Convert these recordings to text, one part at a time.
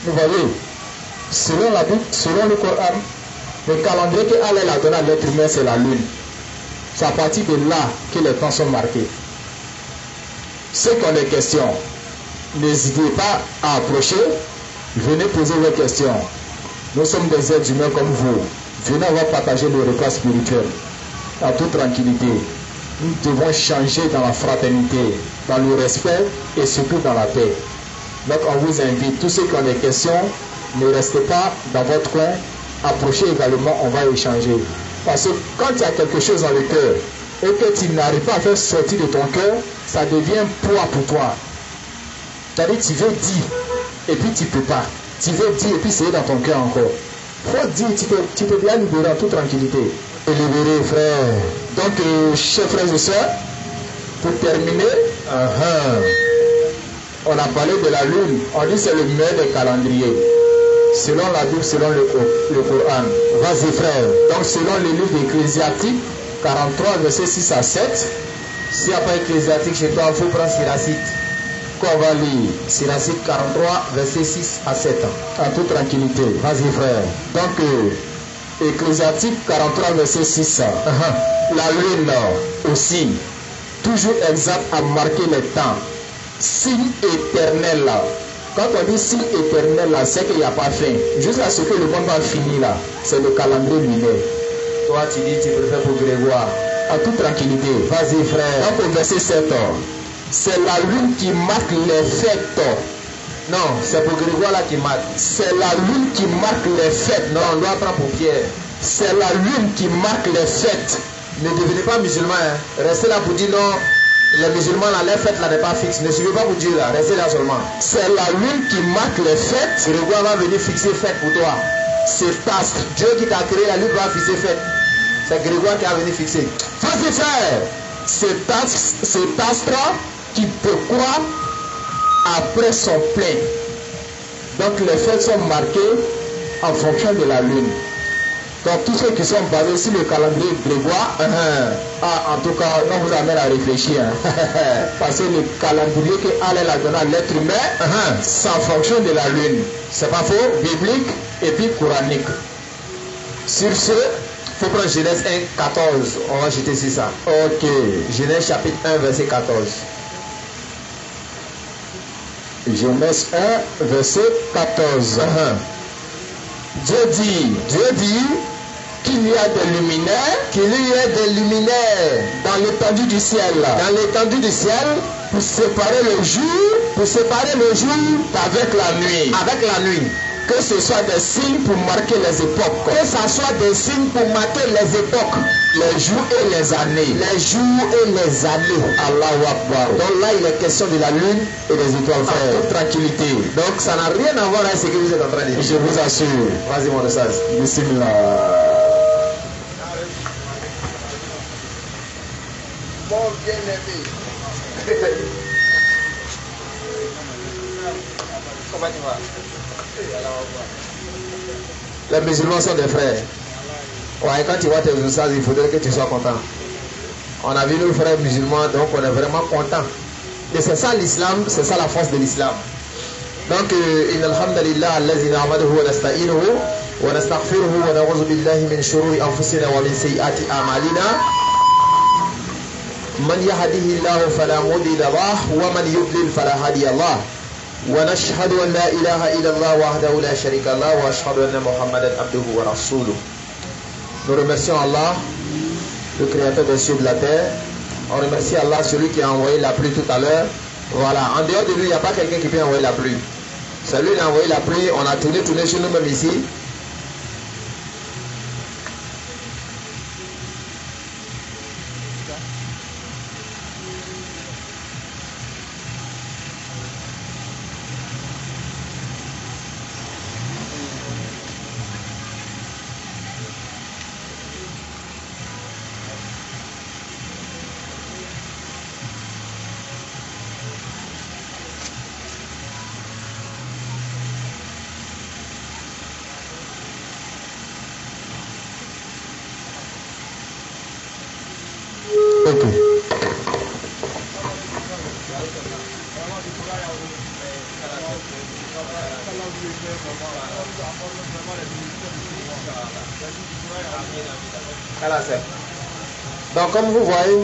Vous voyez, selon la Bible, selon le Coran, le calendrier que Allah a donné à l'être humain, c'est la lune. C'est à partir de là que les temps sont marqués. Ceux qui ont des questions, n'hésitez pas à approcher, venez poser vos questions. Nous sommes des êtres humains comme vous. Venez, on va partager le repas spirituel en toute tranquillité. Nous devons changer dans la fraternité, dans le respect et surtout dans la paix. Donc on vous invite, tous ceux qui ont des questions, ne restez pas dans votre coin, approchez également, on va échanger. Parce que quand il y a quelque chose dans le cœur et que tu n'arrives pas à faire sortir de ton cœur, ça devient un poids pour toi. C'est-à-dire tu veux dire et puis tu ne peux pas. Tu veux dire et puis c'est dans ton cœur encore. Il faut dire, tu peux bien libérer en toute tranquillité. Et libérer, frère. Donc, chers frères et sœurs, pour terminer, on a parlé de la lune. On dit que c'est le meilleur des calendriers. Selon la Bible, selon le Coran. Vas-y, frère. Donc, selon le livre d'Ecclésiastique 43, versets 6 à 7. S'il n'y a pas Ecclésiastique chez toi, il faut prendre Siracide. Qu'on va lire Siracide 43, versets 6 à 7. En toute tranquillité. Vas-y, frère. Donc, Ecclésiastique 43, verset 6. La lune aussi, toujours exact à marquer les temps. Signe éternel là. Quand on dit signe éternel là, c'est qu'il n'y a pas fin. Jusqu'à ce que le monde va finir là, c'est le calendrier lunaire. Toi, tu dis tu préfères pour Grégoire. En toute tranquillité. Vas-y, frère. Donc, au verset 7, c'est la lune qui marque les fêtes. Non, c'est pour Grégoire là qui marque. C'est la lune qui marque les fêtes. Non, on doit prendre pour Pierre. C'est la lune qui marque les fêtes. Ne devenez pas musulman. Hein. Restez là pour dire non. Les musulmans là, les fêtes là n'est pas fixe. Ne suivez pas pour Dieu là. Restez là seulement. C'est la lune qui marque les fêtes. Grégoire va venir fixer fête pour toi. C'est astre. Dieu qui t'a créé la lune va fixer fête. C'est Grégoire qui a venu fixer. Vas-y frère. C'est astre qui peut croire après son plein. Donc les fêtes sont marquées en fonction de la lune. Donc tous ceux qui sont basés sur le calendrier Grégoire, en tout cas, on vous amène à réfléchir. Parce que le calendrier que Allah a donné à l'être humain, c'est en fonction de la lune. C'est pas faux, biblique et puis coranique. Sur ce, il faut prendre Genèse 1, 14. On va jeter sur ça. Ok. Genèse chapitre 1, verset 14. Genèse 1, verset 14. Dieu dit qu'il y a des luminaires, dans l'étendue du ciel. Pour séparer le jour d'avec la nuit. Avec la nuit. Que ce soit des signes pour marquer les époques. Que ce soit des signes pour marquer les époques. Les jours et les années. Allahu Akbar. Donc là, il est question de la lune et des étoiles. En toute tranquillité. Donc ça n'a rien à voir avec ce que vous êtes en train de dire. Je vous assure. Vas-y, mon sas. Bismillah. Mon bien-aimé. Comment tu vas? Les musulmans sont des frères. Ouais, quand tu vois tes ustaz, il faudrait que tu sois content. On a vu nos frères musulmans, donc on est vraiment content. Et c'est ça l'islam, c'est ça la force de l'islam. Donc, inna alhamdulillah, allazi na'maduhu wa nasta'inuhu wa nastaghfiruhu wa na'udhu billahi min shururi anfusina wa min sayyiati a'malina. Man yahdihillahu fala mudilla lahu wa man yudlil fala hadiya lahu. ونشهد أن لا إله إلا الله وحده لا شريك له وأشهد أن محمدا عبده ورسوله. Nous remercions Allah, le créateur des cieux et de la terre. On remercie Allah, celui qui a envoyé la pluie tout à l'heure. Voilà, en dehors de lui, il n'y a pas quelqu'un qui peut envoyer la pluie. C'est lui qui a envoyé la pluie. On a tourné chez nous-mêmes ici. Donc comme vous voyez,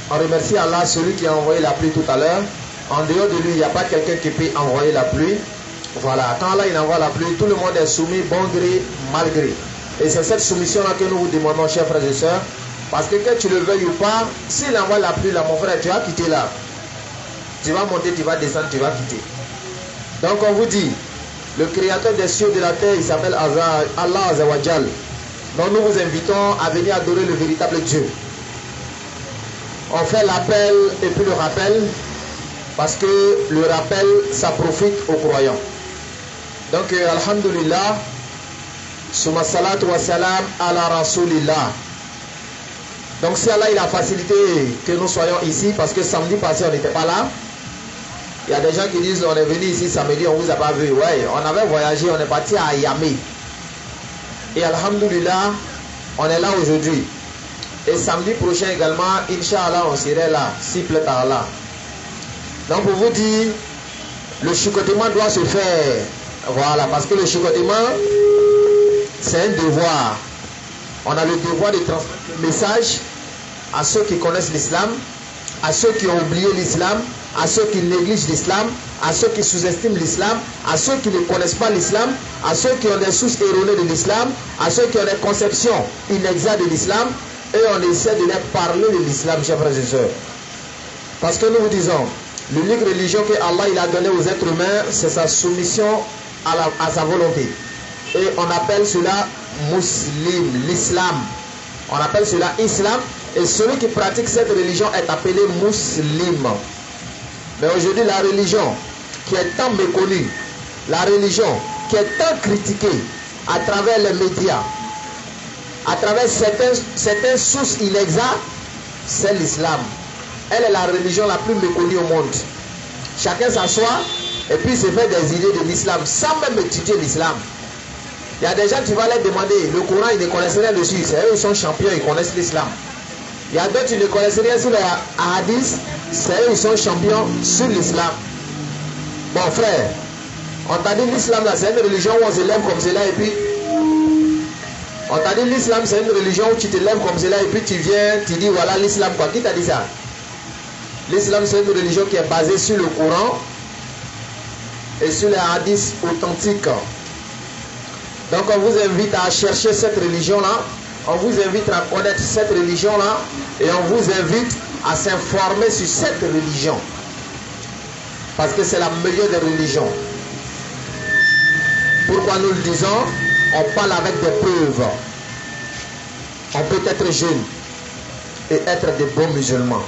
on remercie Allah, celui qui a envoyé la pluie tout à l'heure. En dehors de lui, il n'y a pas quelqu'un qui peut envoyer la pluie. Voilà, quand Allah il envoie la pluie, tout le monde est soumis, bon gré, mal gré. Et c'est cette soumission-là que nous vous demandons, chers frères et sœurs. Parce que tu le veuilles ou pas, s'il envoie la pluie là, mon frère, tu vas quitter là. Tu vas monter, tu vas descendre, tu vas quitter. Donc on vous dit, le créateur des cieux et de la terre, il s'appelle Allah Azawajal. Donc nous vous invitons à venir adorer le véritable Dieu. On fait l'appel et puis le rappel, parce que le rappel, ça profite aux croyants. Donc, alhamdulillah, summa salatu wa salam ala rasulillah. Donc, si Allah il a facilité que nous soyons ici, parce que samedi passé, on n'était pas là. Il y a des gens qui disent, on est venu ici samedi, on ne vous a pas vu. Ouais, on avait voyagé, on est parti à Yamé. Et alhamdulillah, on est là aujourd'hui. Et samedi prochain également, Inch'Allah, on serait là, si plaît à Allah. Donc pour vous dire, le chicotement doit se faire. Voilà, parce que le chicotement, c'est un devoir. On a le devoir de transmettre le message à ceux qui connaissent l'islam, à ceux qui ont oublié l'islam, à ceux qui négligent l'islam, à ceux qui sous-estiment l'islam, à ceux qui ne connaissent pas l'islam, à ceux qui ont des sources erronées de l'islam, à ceux qui ont des conceptions inexactes de l'islam, et on essaie de leur parler de l'islam, chers frères et sœurs. Parce que nous vous disons, l'unique religion que Allah il a donnée aux êtres humains, c'est sa soumission à sa volonté. Et on appelle cela muslim, l'islam. On appelle cela islam. Et celui qui pratique cette religion est appelé musulman. Mais aujourd'hui, la religion qui est tant méconnue, la religion qui est tant critiquée à travers les médias, à travers certaines sources inexactes, c'est l'islam. Elle est la religion la plus méconnue au monde. Chacun s'assoit et puis se fait des idées de l'islam sans même étudier l'islam. Il y a des gens qui vont leur demander, le Coran, ils ne connaissent rien dessus. C'est eux, ils sont champions, ils connaissent l'islam. Il y a d'autres qui ne connaissent rien sur les hadiths, c'est eux, ils sont champions sur l'islam. Bon frère, on t'a dit l'islam là, c'est une religion où on se lève comme cela et puis... On t'a dit l'islam c'est une religion où tu te lèves comme cela et puis tu viens, tu dis voilà l'islam quoi. Qui t'a dit ça? L'islam c'est une religion qui est basée sur le Coran et sur les hadiths authentiques. Donc on vous invite à chercher cette religion-là, on vous invite à connaître cette religion-là et on vous invite à s'informer sur cette religion. Parce que c'est la meilleure des religions. Pourquoi nous le disons? On parle avec des preuves. On peut être jeune et être de bons musulmans.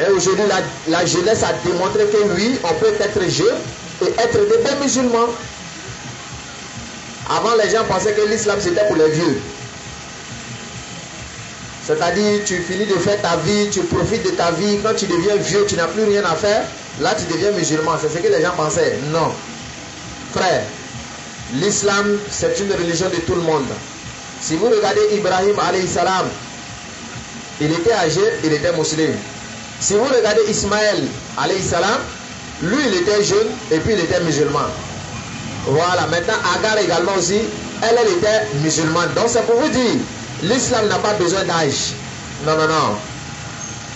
Et aujourd'hui, la jeunesse a démontré que oui, on peut être jeune et être de bons musulmans. Avant, les gens pensaient que l'islam c'était pour les vieux. C'est-à-dire, tu finis de faire ta vie, tu profites de ta vie. Quand tu deviens vieux, tu n'as plus rien à faire. Là, tu deviens musulman. C'est ce que les gens pensaient. Non. Frère, l'islam, c'est une religion de tout le monde. Si vous regardez Ibrahim alayhi salam, il était âgé, il était musulman. Si vous regardez Ismaël alayhi salam, lui il était jeune et puis il était musulman. Voilà, maintenant Agar également aussi, elle était musulmane. Donc c'est pour vous dire, l'islam n'a pas besoin d'âge. Non, non, non.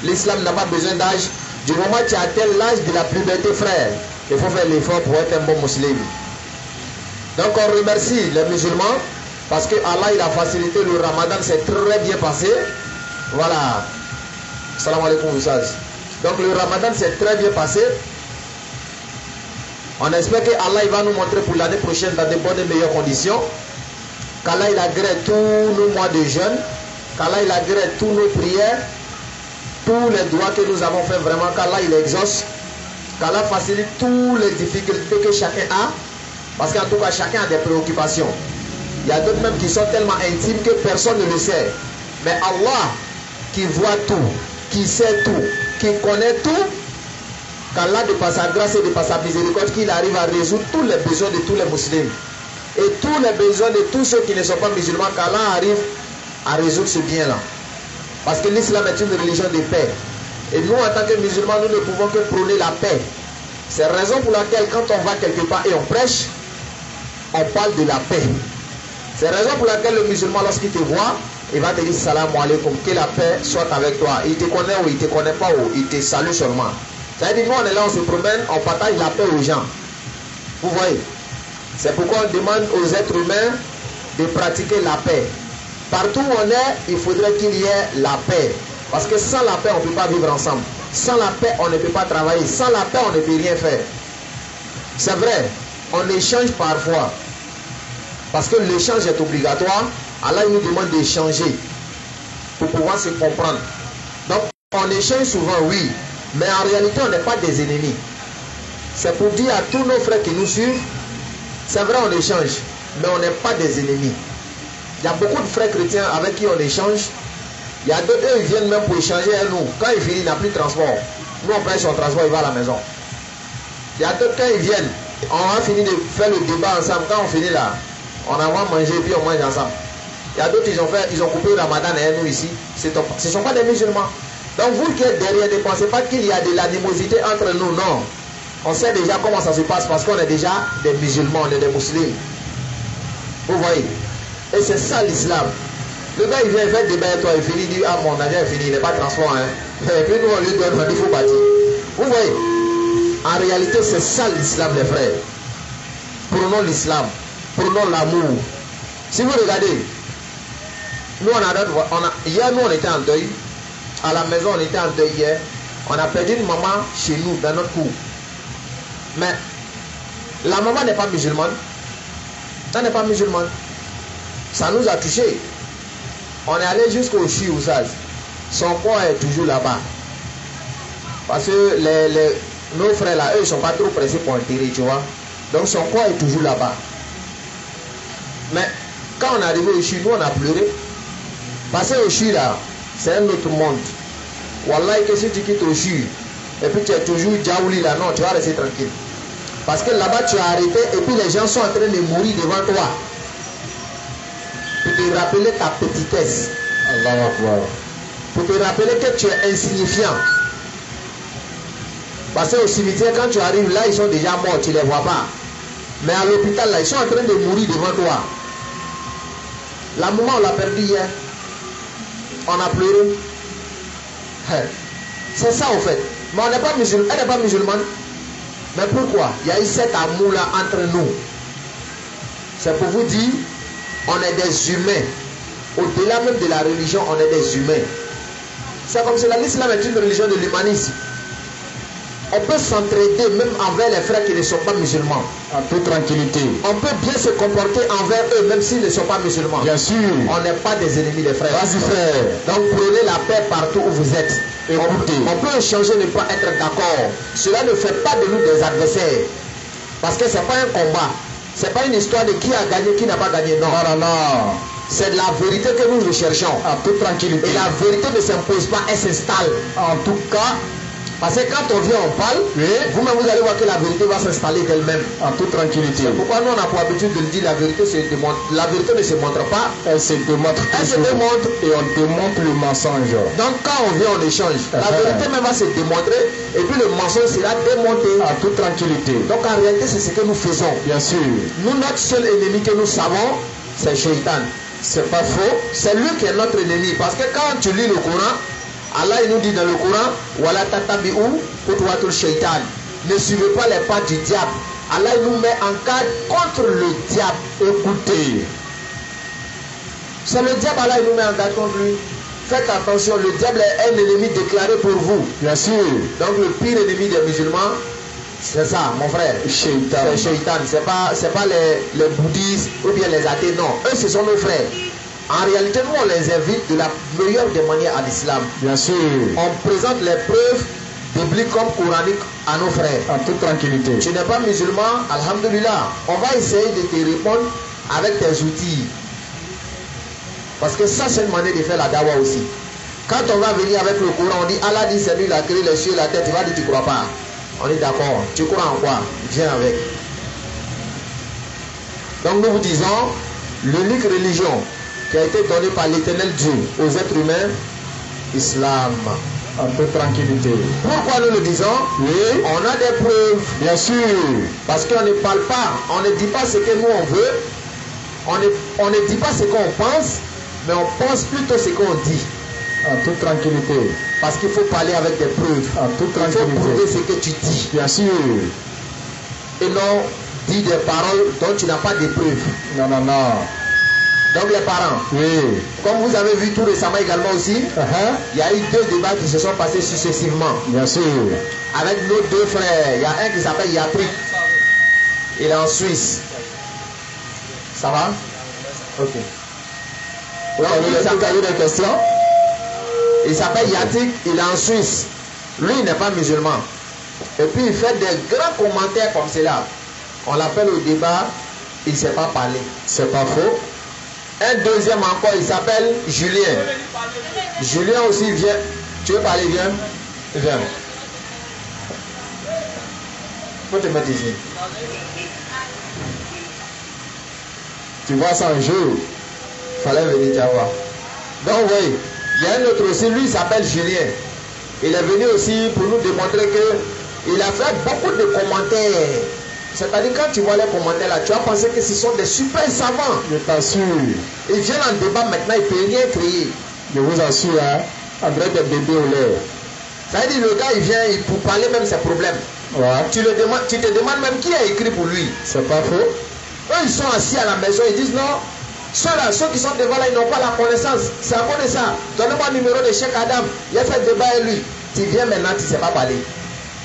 L'islam n'a pas besoin d'âge. Du moment que tu atteins l'âge de la puberté, frère, il faut faire l'effort pour être un bon musulman. Donc on remercie les musulmans parce que Allah il a facilité le Ramadan, c'est très bien passé. Voilà. Salam alaikum Oussaz. Donc le Ramadan s'est très bien passé. On espère que Allah il va nous montrer pour l'année prochaine dans de bonnes et meilleures conditions. Qu'Allah il agrée tous nos mois de jeûne. Qu'Allah il agrée tous nos prières. Tous les doigts que nous avons fait vraiment. Qu'Allah il exauce. Qu'Allah facilite toutes les difficultés que chacun a. Parce qu'en tout cas chacun a des préoccupations. Il y a d'autres même qui sont tellement intimes que personne ne le sait. Mais Allah qui voit tout, qui sait tout, qui connaît tout, qu'Allah de par sa grâce et de par sa miséricorde, qu'il arrive à résoudre tous les besoins de tous les musulmans. Et tous les besoins de tous ceux qui ne sont pas musulmans, qu'Allah arrive à résoudre ce bien-là. Parce que l'islam est une religion de paix. Et nous, en tant que musulmans, nous ne pouvons que prôner la paix. C'est la raison pour laquelle quand on va quelque part et on prêche, on parle de la paix. C'est la raison pour laquelle le musulman, lorsqu'il te voit, il va te dire salam alaikum, que la paix soit avec toi. Il te connaît ou il te connaît pas ou il te salue seulement. C'est-à-dire nous on est là, on se promène, on partage la paix aux gens. Vous voyez? C'est pourquoi on demande aux êtres humains de pratiquer la paix. Partout où on est, il faudrait qu'il y ait la paix. Parce que sans la paix, on ne peut pas vivre ensemble. Sans la paix, on ne peut pas travailler. Sans la paix, on ne peut rien faire. C'est vrai, on échange parfois. Parce que l'échange est obligatoire. Allah nous demande d'échanger pour pouvoir se comprendre. Donc, on échange souvent, oui. Mais en réalité, on n'est pas des ennemis. C'est pour dire à tous nos frères qui nous suivent, c'est vrai, on échange, mais on n'est pas des ennemis. Il y a beaucoup de frères chrétiens avec qui on échange. Il y a d'autres, eux, ils viennent même pour échanger avec nous. Quand il finit, il n'a plus de transport. Nous, on paye son transport, il va à la maison. Il y a d'autres, quand ils viennent, on a fini de faire le débat ensemble. Quand on finit là, on envoie manger et puis on mange ensemble. Il y a d'autres, ils ont coupé le Ramadan et nous ici. Ce ne sont pas des musulmans. Donc vous qui êtes derrière, ne pensez pas qu'il y a de l'animosité entre nous, non. On sait déjà comment ça se passe parce qu'on est déjà des musulmans, on est des musulmans. Vous voyez? Et c'est ça l'islam. Le gars il vient faire débat avec toi, il finit, il dit ah mon argent est fini, il n'est pas transport. Hein. Et puis nous on lui donne, il faut bâtir. Vous voyez? En réalité c'est ça l'islam les frères. Prenons l'islam, prenons l'amour. Si vous regardez, nous hier nous on était en deuil. À la maison on était en deuil hier. On a perdu une maman chez nous dans notre cour. Mais la maman n'est pas musulmane. Elle n'est pas musulmane. Ça nous a touchés. On est allé jusqu'au Chi Oussaz. Son corps est toujours là-bas. Parce que nos frères là, eux, ils ne sont pas trop pressés pour enterrer, tu vois. Donc son corps est toujours là-bas. Mais quand on est arrivé au Chi, nous on a pleuré. Parce que au Chi là, c'est un autre monde. Wallah, que si tu quittes au Chi, et puis tu es toujours Djaouli là, non, tu vas rester tranquille. Parce que là-bas tu as arrêté et puis les gens sont en train de mourir devant toi. Pour te rappeler ta petitesse. Allah Akbar. Pour te rappeler que tu es insignifiant. Parce qu'au cimetière, quand tu arrives là, ils sont déjà morts, tu ne les vois pas. Mais à l'hôpital là, ils sont en train de mourir devant toi. La maman, on l'a perdu hier. On a pleuré. C'est ça en fait. Mais on n'est pas musulman, elle n'est pas musulmane. Mais pourquoi? Il y a eu cet amour là entre nous. C'est pour vous dire, on est des humains. Au-delà même de la religion, on est des humains. C'est comme si l'islam est une religion de l'humanisme. On peut s'entraider même envers les frères qui ne sont pas musulmans. En toute tranquillité. On peut bien se comporter envers eux même s'ils ne sont pas musulmans. Bien sûr. On n'est pas des ennemis des frères. Vas-y frère. Donc prenez la paix partout où vous êtes. Écoutez. On peut échanger, ne pas être d'accord. Cela ne fait pas de nous des adversaires. Parce que ce n'est pas un combat. Ce n'est pas une histoire de qui a gagné, qui n'a pas gagné. Non. Non, non, non. C'est de la vérité que nous recherchons. En toute tranquillité. Et la vérité ne s'impose pas, elle s'installe. En tout cas, parce que quand on vient, on parle, oui. Vous-même vous allez voir que la vérité va s'installer d'elle-même. En toute tranquillité. Pourquoi nous on a pour habitude de le dire, la vérité ne se montre pas. Elle se démontre. Elle se démontre. Et on démontre le mensonge. Donc quand on vient, on échange. La vérité même va se démontrer et puis le mensonge sera démonté. En toute tranquillité. Donc en réalité, c'est ce que nous faisons. Bien sûr. Nous, notre seul ennemi que nous savons, c'est Shaitan. C'est pas faux. C'est lui qui est notre ennemi. Parce que quand tu lis le Coran, Allah il nous dit dans le Coran, Wala tatabi'u khutwatul shaitan. Ne suivez pas les pas du diable. Allah il nous met en garde contre le diable. Écoutez. C'est le diable, Allah il nous met en garde contre lui. Faites attention, le diable est un ennemi déclaré pour vous. Bien sûr. Donc le pire ennemi des musulmans, c'est ça, mon frère. Shaitan. C'est Shaitan. C'est pas les bouddhistes ou bien les athées, non. Eux, ce sont nos frères. En réalité, nous, on les invite de la meilleure des manières à l'islam. Bien sûr. On présente les preuves bibliques comme coraniques à nos frères. En toute tranquillité. Tu n'es pas musulman, alhamdulillah. On va essayer de te répondre avec tes outils. Parce que ça, c'est une manière de faire la dawa aussi. Quand on va venir avec le Coran, on dit Allah dit c'est lui qui a créé les cieux et la terre. Tu vas dire tu ne crois pas. On est d'accord. Tu crois en quoi? Viens avec. Donc nous vous disons, l'unique religion qui a été donnée par l'éternel Dieu aux êtres humains, Islam. En toute tranquillité. Pourquoi nous le disons? Oui. On a des preuves. Bien sûr. Parce qu'on ne parle pas, on ne dit pas ce que nous on veut. On ne dit pas ce qu'on pense, mais on pense plutôt ce qu'on dit. En toute tranquillité. Parce qu'il faut parler avec des preuves. En toute Il faut tranquillité. prouver ce que tu dis. Bien sûr. Et non dire des paroles dont tu n'as pas de preuves. Non, non, non. Donc les parents, Oui. comme vous avez vu tout récemment également aussi, il y a eu 2 débats qui se sont passés successivement. Bien sûr. Avec nos 2 frères. Il y a un qui s'appelle Yatrik. Il est en Suisse. Ça va? Ok. Vous avez des questions? Il s'appelle Yatik, il est en Suisse. Lui, il n'est pas musulman. Et puis, il fait des grands commentaires comme cela. On l'appelle au débat, il ne sait pas parler. C'est pas faux. Un deuxième encore, il s'appelle Julien. Julien aussi vient. Tu veux parler, viens? Viens. Faut te mettre ici. Tu vois ça un jour. Fallait venir t'avoir. Donc oui, il y a un autre aussi, lui il s'appelle Julien. Il est venu aussi pour nous démontrer que il a fait beaucoup de commentaires. C'est-à-dire quand tu vois les commentaires là, tu vas penser que ce sont des super savants. Je t'assure. Ils viennent en débat maintenant, ils ne peuvent rien créer. Je vous assure, hein. André des bébés au lait. Ça veut dire le gars il vient pour parler même ses problèmes. Ouais. Tu te demandes même qui a écrit pour lui. C'est pas faux. Eux ils sont assis à la maison, ils disent non. Ceux-là, ceux qui sont devant là, ils n'ont pas la connaissance. C'est à cause de ça. Donnez-moi le numéro de Cheikh Adam. Il a fait le débat avec lui. Tu viens maintenant, tu ne sais pas parler.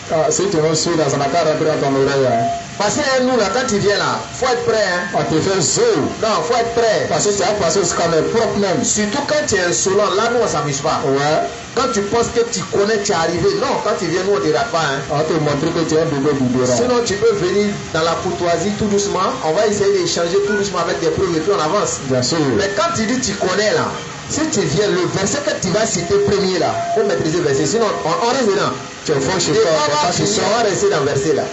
Ah, si tu nous suis dans un accord rentré dans ton oreille, hein. Parce que nous, là, quand tu viens là, il faut être prêt. Hein. On te fait zo. Non, il faut être prêt. Parce que tu as passé au scanner propre même. Surtout quand tu es insolent, là, nous, on ne s'amuse pas. Ouais. Quand tu penses que tu connais, tu es arrivé. Non, quand tu viens, nous, on ne te rate pas. Hein. On te montre que tu es un bébé biberon. Sinon, tu peux venir dans la courtoisie tout doucement. On va essayer d'échanger tout doucement avec des preuves et puis on avance. Bien sûr. Mais quand tu dis tu connais là, si tu viens, le verset que tu vas citer premier là, il faut maîtriser le verset. Sinon, on reste dedans. Tu es fort chez Et toi. on va rester dans le verset là.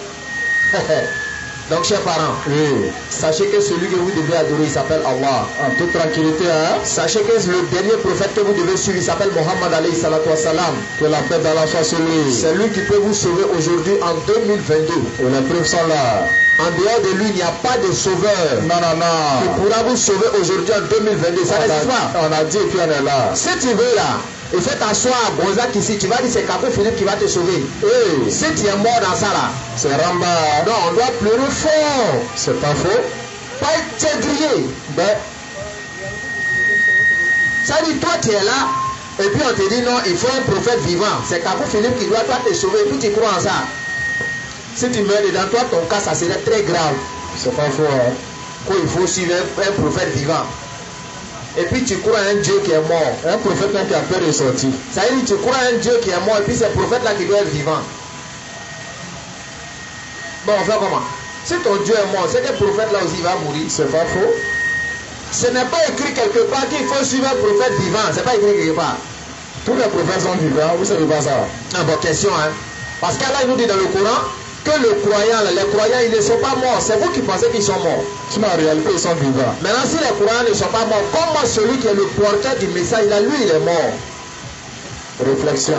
Donc, chers parents, Oui. sachez que celui que vous devez adorer, il s'appelle Allah. En toute tranquillité, hein. Sachez que le dernier prophète que vous devez suivre, il s'appelle Mohammed alayhi salatu wassalam. Que la paix d'Allah soit sur lui. C'est lui qui peut vous sauver aujourd'hui en 2022. Et les preuves sont là. En dehors de lui, il n'y a pas de sauveur Non, non, qui non. pourra vous sauver aujourd'hui en 2022. Ça n'existe pas. On a dit et puis on est là. Si tu veux là, il faut t'asseoir à Gonzac ici, tu vas dire c'est Capot Philippe qui va te sauver. Hey, Si tu es mort dans ça là, c'est Ramba. non, on doit pleurer fort. C'est pas faux. Pas être grillé. Ben, Ça dit, toi tu es là, et puis on te dit non, il faut un prophète vivant. C'est Capot Philippe qui doit toi te sauver, et puis tu crois en ça. Si tu meurs dedans, toi ton cas ça serait très grave. c'est pas faux, hein. Qu'il faut suivre un prophète vivant. Et puis tu crois à un Dieu qui est mort. Un prophète même qui a peur est sorti. Ça veut dire tu crois à un Dieu qui est mort et puis c'est le prophète là qui doit être vivant. Bon, on fait comment? Si ton Dieu est mort, c'est que le prophète là aussi va mourir. C'est pas faux. Ce n'est pas écrit quelque part qu'il faut suivre un prophète vivant. C'est pas écrit quelque part. Tous les prophètes sont vivants. Vous savez pas ça. Ah bon, question hein. Parce qu'Allah il nous dit dans le Coran que les croyants ils ne sont pas morts. C'est vous qui pensez qu'ils sont morts. Sinon, en réalité, ils sont vivants. Maintenant, si les croyants ne sont pas morts, comment celui qui est le porteur du message là, lui il est mort? Réflexion.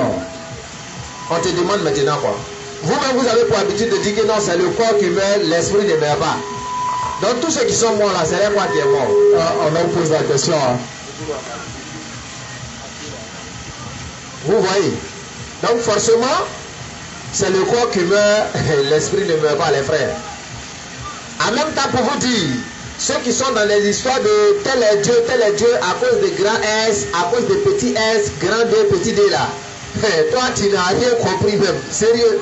On te demande maintenant quoi? Vous-même vous avez pour habitude de dire que non, c'est le corps qui meurt, l'esprit ne meurt pas. Donc tous ceux qui sont morts là, c'est le corps qui est mort. Ah, on a posé la question, hein. Vous voyez? Donc forcément, c'est le corps qui meurt, l'esprit ne meurt pas, les frères. En même temps, pour vous dire, ceux qui sont dans les histoires de tel est Dieu, à cause de grand S, à cause de petit S, grand D, petit D là. Toi, tu n'as rien compris même. Sérieux.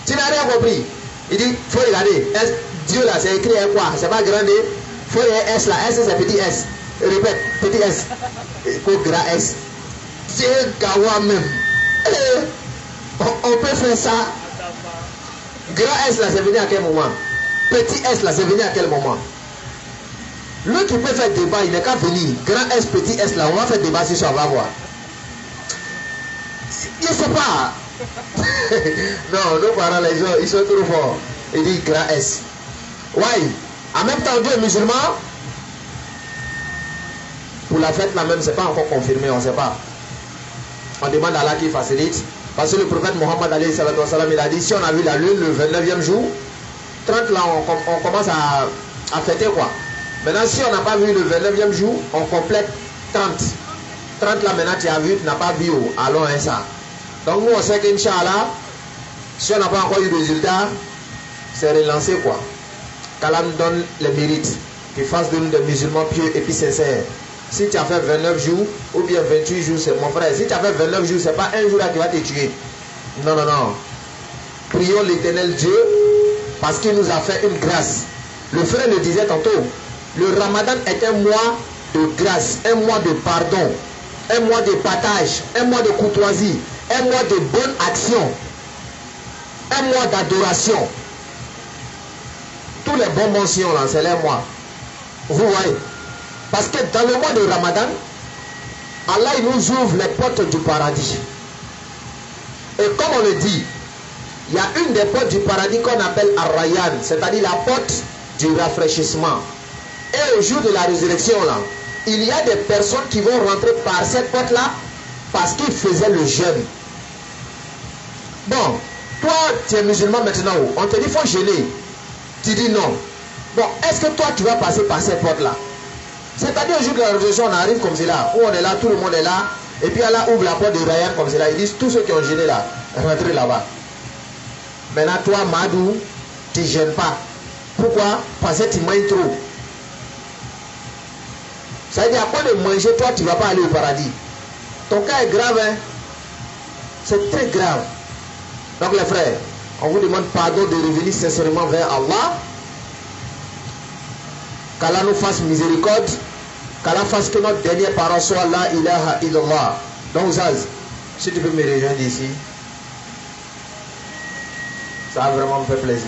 Tu n'as rien compris. Il dit, il faut regarder. S, Dieu là, c'est écrit quoi? C'est pas grand D. Il faut regarder S là. S, c'est petit S. Répète, petit S. Pour grand S. Dieu Gawa même. On peut faire ça. Grand S là, c'est venu à quel moment? Petit S là, c'est venu à quel moment? Lui qui peut faire débat, il n'est qu'à venir. Grand S, petit S là, on va faire débat sur ça, on va voir. Je ne sais pas. Non, nos parents, les gens, ils sont trop forts. Ils disent grand S. Ouais. En même temps, Dieu est musulman. Pour la fête là même, c'est pas encore confirmé, on ne sait pas. On demande à Allah qui facilite. Parce que le prophète Mohammed alayhi salatu wa salam, il a dit si on a vu la lune le 29e jour, 30 là on commence à fêter quoi. Maintenant si on n'a pas vu le 29e jour, on complète 30. 30 là maintenant tu as vu, tu n'as pas vu, allons hein, ça. Donc nous on sait qu'Inch'Allah, si on n'a pas encore eu de résultat, c'est relancé quoi. Qu'Allah nous donne les mérites, qu'il fasse de nous des musulmans pieux et puis sincères. Si tu as fait 29 jours ou bien 28 jours, c'est mon frère. Si tu as fait 29 jours, c'est pas un jour là qui va te tuer. Non, non, non. Prions l'Éternel Dieu parce qu'il nous a fait une grâce. Le frère le disait tantôt, le Ramadan est un mois de grâce, un mois de pardon, un mois de partage, un mois de courtoisie, un mois de bonne action, un mois d'adoration. Tous les bons mentions là, c'est les mois. Vous voyez? Parce que dans le mois de Ramadan, Allah il nous ouvre les portes du paradis. Et comme on le dit, il y a une des portes du paradis qu'on appelle Ar-Rayyan, c'est-à-dire la porte du rafraîchissement. Et au jour de la résurrection, là, il y a des personnes qui vont rentrer par cette porte-là parce qu'ils faisaient le jeûne. Bon, toi, tu es musulman maintenant, on te dit qu'il faut jeûner. Tu dis non. Bon, est-ce que toi, tu vas passer par cette porte-là? C'est-à-dire au jour de la résurrection, on arrive comme cela, où on est là, tout le monde est là, et puis Allah ouvre la porte de Rayyan comme cela, ils disent tous ceux qui ont gêné là, rentrez là-bas. Maintenant toi, Madou, tu ne gênes pas. Pourquoi? Parce que tu manges trop. Ça veut dire à quoi de manger, toi tu ne vas pas aller au paradis. Ton cas est grave, hein? C'est très grave. Donc les frères, on vous demande pardon de revenir sincèrement vers Allah. Qu'Allah nous fasse miséricorde, qu'Allah fasse que notre dernière parole soit la ilaha illallah. Donc Zaz, si tu peux me rejoindre ici, ça va vraiment me faire plaisir.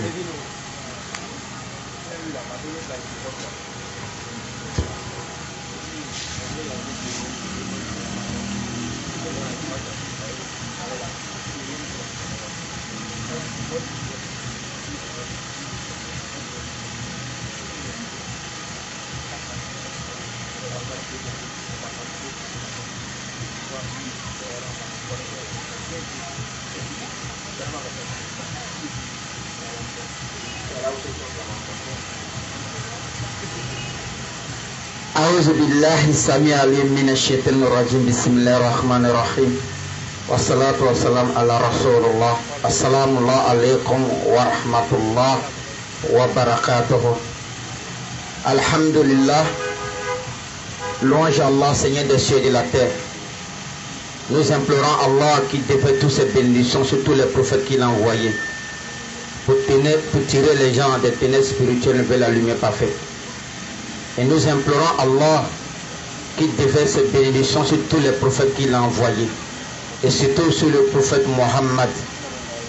أعوذ بالله السميع العليم من الشيطان الرجيم بسم الله الرحمن الرحيم والصلاة والسلام على رسول الله السلام عليكم ورحمة الله وبركاته الحمد لله louange à Allah Seigneur des cieux et de la terre. Nous implorons Allah qui défait toutes ces bénédictions sur tous les prophètes qu'il a envoyés pour tirer les gens des ténèbres spirituelles vers la lumière parfaite. Et nous implorons Allah qui déverse ses bénédictions sur tous les prophètes qu'il a envoyés. Et surtout sur le prophète Mohammed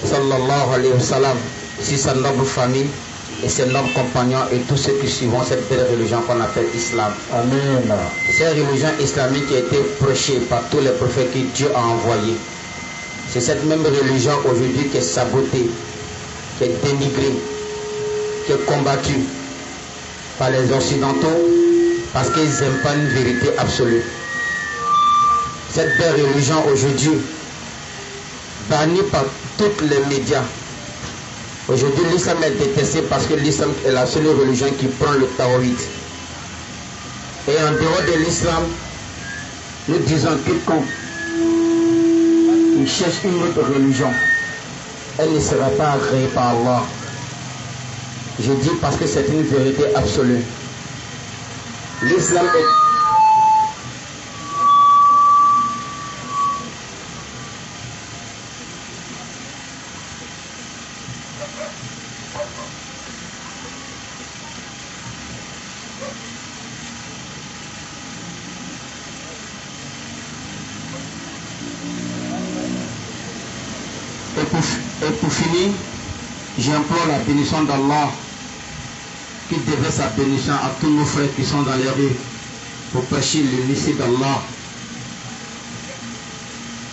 sallallahu alayhi wa sallam, sur sa noble famille et ses nobles compagnons et tous ceux qui suivent cette belle religion qu'on appelle Islam. Amen. Cette religion islamique qui a été prêchée par tous les prophètes que Dieu a envoyés. C'est cette même religion aujourd'hui qui est sabotée, qui est dénigrée, qui est combattue par les Occidentaux parce qu'ils n'aiment pas une vérité absolue. Cette belle religion aujourd'hui, bannie par tous les médias. Aujourd'hui, l'islam est détesté parce que l'islam est la seule religion qui prend le tawhid. Et en dehors de l'islam, nous disons que quiconque il cherche une autre religion, elle ne sera pas agréée par Allah. Je dis parce que c'est une vérité absolue. L'islam est... Et pour finir, j'implore la bénédiction d'Allah qui déverse sa bénédiction à tous nos frères qui sont dans les rues pour prêcher l'unicité d'Allah.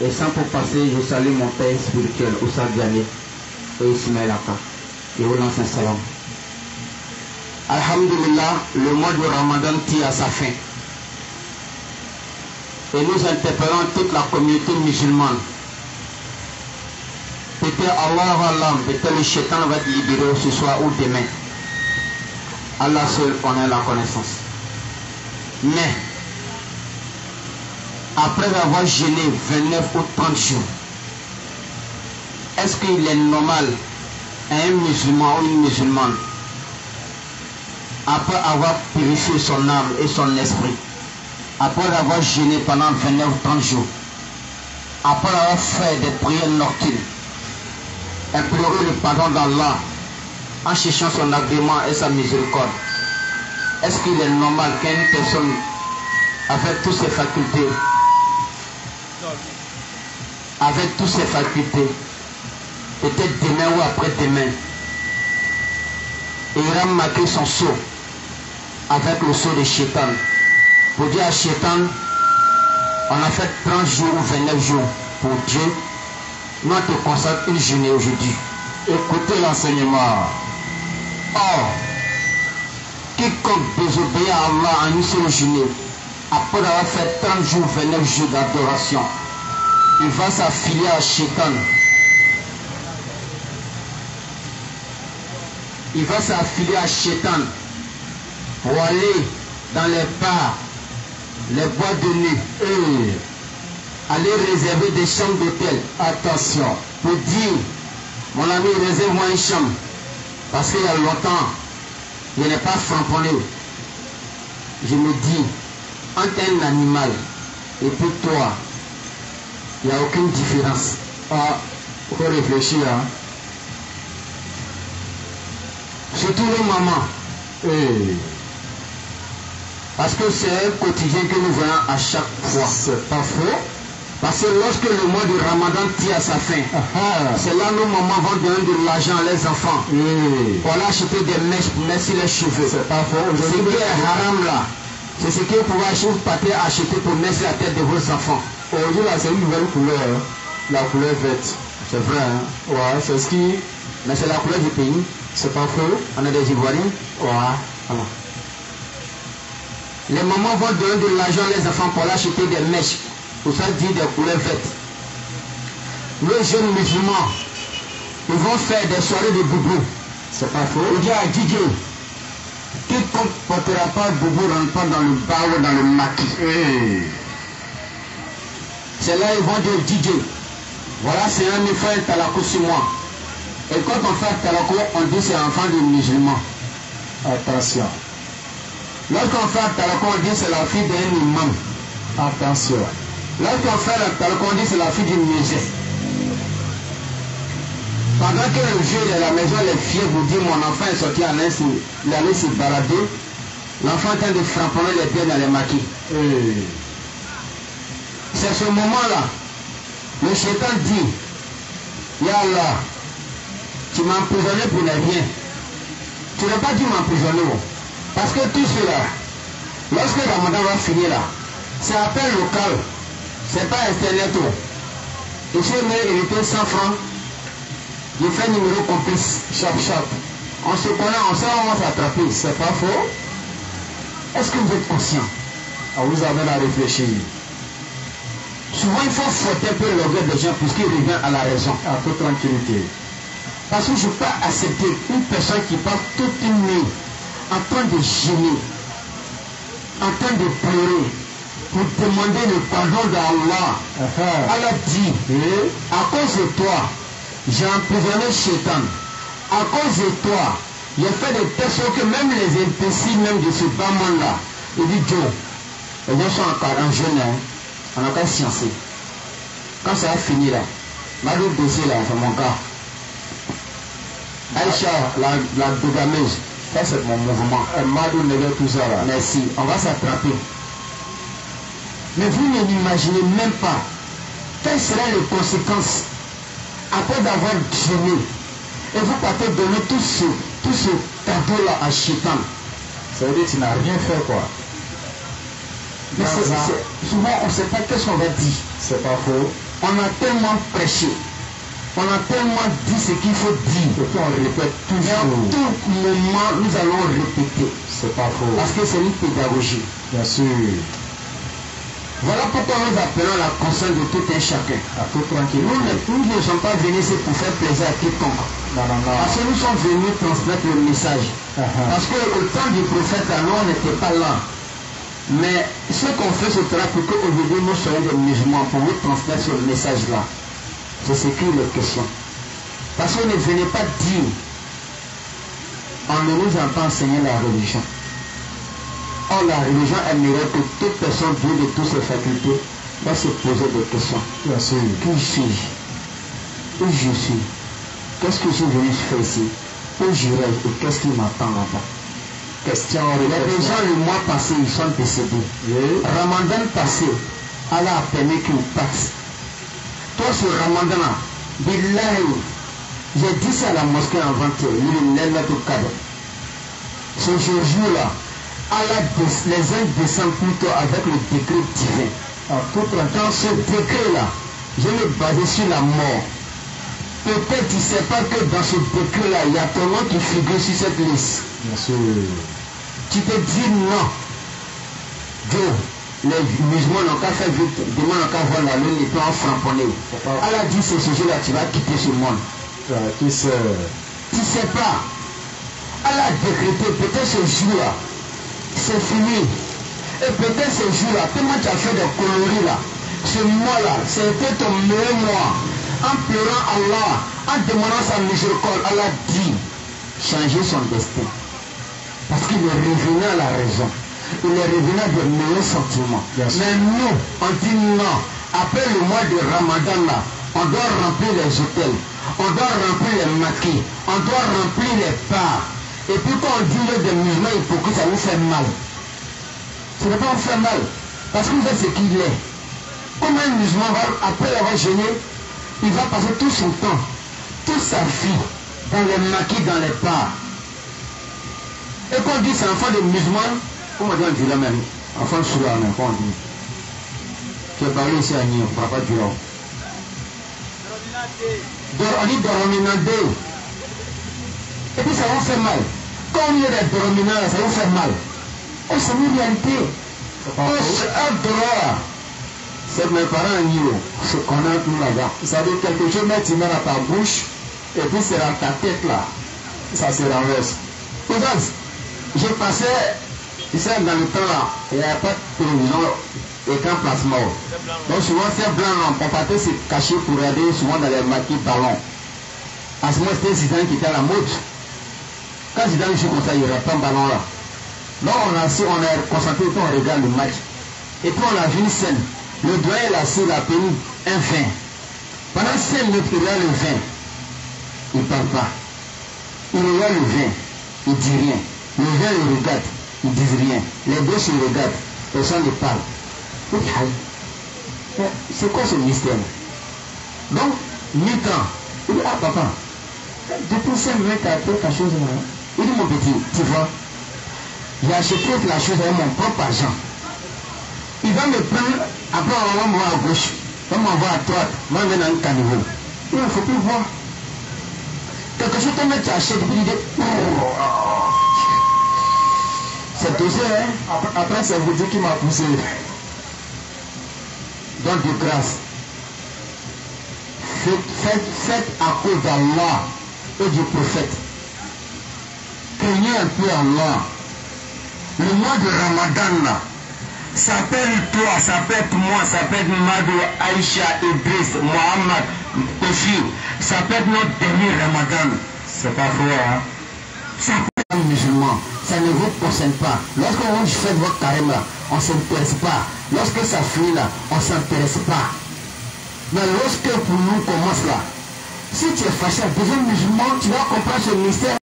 Et sans pour passer, je salue mon père spirituel, Oussa Diané et Ismaël Aka. Et vous lance un salam. Alhamdulillah, le mois de Ramadan tire à sa fin. Et nous interpellons toute la communauté musulmane. Peut-être Allah Alam, peut-être le shaitan va te libérer ce soir ou demain. Allah seul connaît la connaissance. Mais, après avoir jeûné 29 ou 30 jours, est-ce qu'il est normal à un musulman ou une musulmane, après avoir purifié son âme et son esprit, après avoir jeûné pendant 29 ou 30 jours, après avoir fait des prières nocturnes, implorer le pardon d'Allah en cherchant son agrément et sa miséricorde, est-ce qu'il est normal qu'une personne avec toutes ses facultés, peut-être demain ou après-demain, il ira marquer son sceau avec le sceau de Shaitan pour dire à Shaitan, on a fait 30 jours ou 29 jours pour Dieu, nous on te consacre une journée aujourd'hui. Écoutez l'enseignement. Or, quiconque désobéit à Allah en une seule journée, après avoir fait 30 jours, 29 jours d'adoration, il va s'affilier à Shaitan. Il va s'affilier à Shaitan pour aller dans les bars, les boîtes de nuit, et aller réserver des chambres d'hôtel. Attention. Pour dire, mon ami, réserve-moi une chambre. Parce qu'il y a longtemps, je n'ai pas framponné. Je me dis, entre un animal et puis toi, il n'y a aucune différence. Ah, faut réfléchir. Hein? Surtout les mamans. Hey. Parce que c'est un quotidien que nous voyons à chaque fois. C'est pas faux. Parce que lorsque le mois du Ramadan tire à sa fin, c'est là nos mamans vont donner de l'argent à leurs enfants. Pour aller acheter des mèches pour mettre sur les cheveux. C'est pas faux. Ce qui est haram là, c'est ce que vous pouvez acheter pour mettre sur la tête de vos enfants. Aujourd'hui là, c'est une nouvelle couleur. Hein? La couleur verte. C'est vrai, hein? Ouais, c'est ce qui. Mais c'est la couleur du pays. C'est pas faux. On est des Ivoiriens. Ouais. Voilà. Les mamans vont donner de l'argent à les enfants pour aller acheter des mèches. Pour ça dire des couleurs vertes. Les jeunes musulmans, ils vont faire des soirées de boubou. C'est pas faux. Il dit à DJ, quiconque ne portera pas boubou rentre pas dans le bar ou dans le maquis. C'est là ils vont dire DJ, voilà c'est un frère talako sur moi. Et quand on fait talako, on dit c'est enfant de musulman. Attention. Lorsqu'on fait talako, on dit c'est la fille d'un imam. Attention. Lorsqu'on fait la talako, on dit c'est la fille du musée. Pendant que le vieux de la maison, les filles vous dit mon enfant est sorti, il allait se balader, l'enfant est en train de framponner les pieds dans les maquis. C'est ce moment-là, le shaitan dit, Ya Allah, tu m'as emprisonné pour ne rien. Tu n'as pas dû m'emprisonner. Parce que tout cela, lorsque le Ramadan va finir là, c'est appel local, c'est pas internet. Ici, il était 100 francs. Je fais numéro complice, chap. On se connaît, on sait où on va s'attraper. C'est pas faux. Est-ce que vous êtes conscient? Vous avez à réfléchir. Souvent, il faut fouetter un peu l'orgueil des gens puisqu'ils reviennent à la raison. En toute tranquillité. Parce que je ne peux pas accepter une personne qui passe toute une nuit en train de gêner, en train de pleurer, pour demander le pardon d'Allah. Allah dit, à cause de toi, j'ai emprisonné Shaitan. À cause de toi, j'ai fait des tests que même les imbéciles même de ce bas monde-là, il dit Dieu, les gens sont encore en jeûne, on n'a qu'à sciencer. Quand ça va finir là, ma l'autre dossier là, c'est mon cas. Aïcha, la dogameuse, ça c'est mon mouvement. Madou nègre tout ça là. Merci, on va s'attraper. Mais vous ne l'imaginez même pas. Quelles seraient les conséquences après d'avoir jeûné et vous partez donner tout ce cadeau là à Shaitan? Ça veut dire que tu n'as rien fait quoi. Mais souvent on ne sait pas qu'est-ce qu'on va dire. C'est pas faux. On a tellement prêché. On a tellement dit ce qu'il faut dire. Et puis on répète toujours. Mais en tout moment, nous allons répéter. C'est pas faux. Parce que c'est une pédagogie. Bien sûr. Voilà pourquoi nous appelons la conscience de tout un chacun. Nous ne sommes pas venus ici pour faire plaisir à quiconque. Parce que nous sommes venus transmettre le message. Parce qu'au temps du prophète, nous, on n'était pas là. Mais ce qu'on fait, c'est pour qu'aujourd'hui nous soyons des musulmans, pour vous transmettre ce message-là. C'est ce qui est la question. Parce qu'on ne venait pas dire, on ne nous a pas enseigné la religion. Or, la religion aimerait que toute personne douée de toutes ses facultés va se poser des questions. Bien sûr. Qui suis-je? Où je suis? Qu'est-ce que je suis venu faire ici? Où j'irai-je et qu'est-ce qui m'attend là-bas? Question. Les gens le mois passé, ils sont décédés. Oui. Ramadan passé, Allah a permis qu'ils partent. Toi, ce Ramadan-là, Billahi, j'ai dit ça à la mosquée avant-hier, ce jour-là, Allah, les anges descendent plutôt avec le décret divin. Dans ce décret-là, je l'ai basé sur la mort. Peut-être tu ne sais pas que dans ce décret-là, il y a ton nom qui figure sur cette liste. Bien sûr. Tu te dis non. Dieu, les musulmans n'ont qu'à faire vite, demain n'ont qu'à voir la lune et puis en framponner. Allah dit c'est ce jour-là, tu vas quitter ce monde. Qui sait? Tu ne sais pas. Allah a décrété, peut-être ce jour-là, c'est fini. Et peut-être ce jour-là, tellement tu as fait des coloris là, ce mois-là, c'était ton meilleur mois. En pleurant Allah, en demandant sa miséricorde, Allah dit changer son destin. Parce qu'il est revenu à la raison. Il est revenu à de meilleurs sentiments. Yes. Mais nous, on dit non. Après le mois de Ramadan là, on doit remplir les hôtels, on doit remplir les maquis, on doit remplir les parts. Et puis quand on dit des musulmans hypocrites, ça nous fait mal. Ça ne va pas vous faire mal. Parce que vous êtes ce qu'il est. Comment un musulman va, après avoir jeûné, il va passer tout son temps, toute sa vie, dans les maquis, dans les parts. Et quand on dit c'est enfant de musulman, comment on dit là même? Enfant de soula, comment on dit? Tu as parlé ici à Nîmes, on ne parle pas du là. On dit Dorominade. Et puis ça vous fait mal. Quand on dit des Dorominades, ça vous fait mal. Oh, c'est une réalité. Oh, c'est un droit. C'est mes parents en Nîmes, ce qu'on a nous là-bas. Ça veut dire quelque chose, mais tu mets dans ta bouche, et puis c'est dans ta tête là. Ça se renverse. Regarde, je passais, ici dans le temps là, il n'y avait pas de télévision, écran plasma. Donc souvent c'est blanc, on partait se cacher pour regarder souvent dans les maquis ballons. À ce moment c'était Zidane qui était à la mode. Quand Zidane joue comme ça, il n'y aurait pas un ballon là. Donc on est concentré, on regarde le match. Et puis on a vu une scène. Le doigt est assis, il a payé un vin. Pendant 5 minutes, il a le vin. Il ne parle pas. Il regarde le vin, il ne dit rien. Le vin le regarde, il ne dit rien. Les deux se regardent, personne ne parle. C'est quoi ce mystère? Donc, mi-temps, il dit, ah papa, depuis 5 minutes, tu as fait ta chose là. Il dit, mon petit, tu vois, j'ai acheté la chose avec mon propre argent. Il va me prendre, après on va m'envoyer à gauche, on va m'envoyer à droite, on va venir dans un caniveau. Il ne faut plus voir. Quelque chose que tu achètes, puis tu dis, c'est dosé, hein? Après, c'est vous dire qui m'a poussé. Donc de grâce, faites à cause d'Allah et du prophète. Craignez un peu Allah. Le mois de Ramadan là, ça peut être toi, ça peut être moi, ça peut être Madou, Aïcha, Idriss, Mohamed, Kofi, ça peut être notre dernier Ramadan. C'est pas faux, hein? Ça peut être un musulman, ça ne vous concerne pas. Lorsque vous faites votre carême là, on ne s'intéresse pas. Lorsque ça finit là, on ne s'intéresse pas. Mais lorsque pour nous commence là, si tu es fâché, déjà musulman, tu vas comprendre ce mystère.